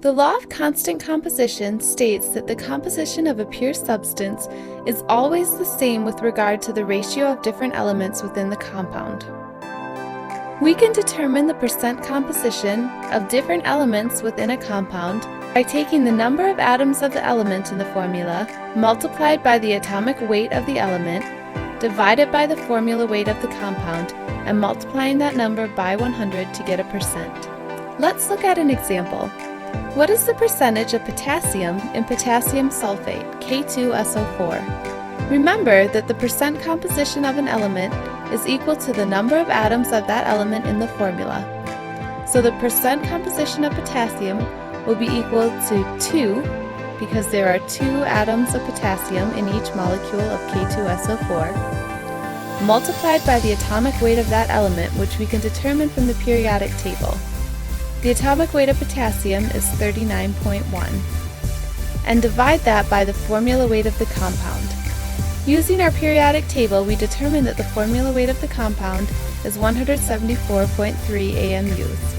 The law of constant composition states that the composition of a pure substance is always the same with regard to the ratio of different elements within the compound. We can determine the percent composition of different elements within a compound by taking the number of atoms of the element in the formula multiplied by the atomic weight of the element, divided by the formula weight of the compound, and multiplying that number by 100 to get a percent. Let's look at an example. What is the percentage of potassium in potassium sulfate, K2SO4? Remember that the percent composition of an element is equal to the number of atoms of that element in the formula. So the percent composition of potassium will be equal to 2, because there are 2 atoms of potassium in each molecule of K2SO4, multiplied by the atomic weight of that element, which we can determine from the periodic table. The atomic weight of potassium is 39.1, and divide that by the formula weight of the compound. Using our periodic table, we determine that the formula weight of the compound is 174.3 AMUs.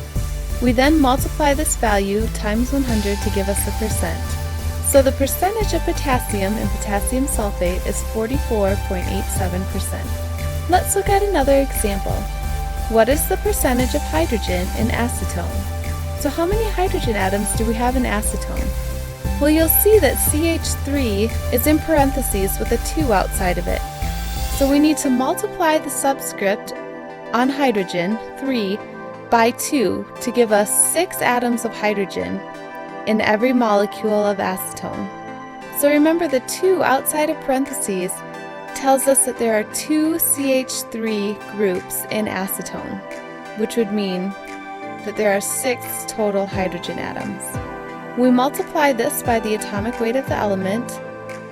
We then multiply this value times 100 to give us the percent. So the percentage of potassium in potassium sulfate is 44.87%. Let's look at another example. What is the percentage of hydrogen in acetone? So how many hydrogen atoms do we have in acetone? Well, you'll see that CH3 is in parentheses with a 2 outside of it. So we need to multiply the subscript on hydrogen, 3, by 2 to give us 6 atoms of hydrogen in every molecule of acetone. So remember, the 2 outside of parentheses tells us that there are 2 CH3 groups in acetone, which would mean that there are 6 total hydrogen atoms. We multiply this by the atomic weight of the element,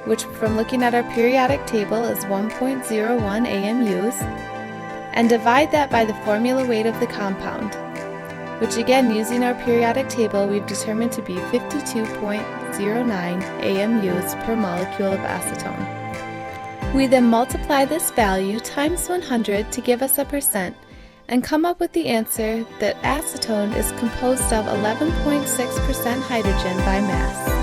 which from looking at our periodic table is 1.01 AMUs, and divide that by the formula weight of the compound, which again, using our periodic table, we've determined to be 52.09 AMUs per molecule of acetone. We then multiply this value times 100 to give us a percent, and come up with the answer that acetone is composed of 11.6% hydrogen by mass.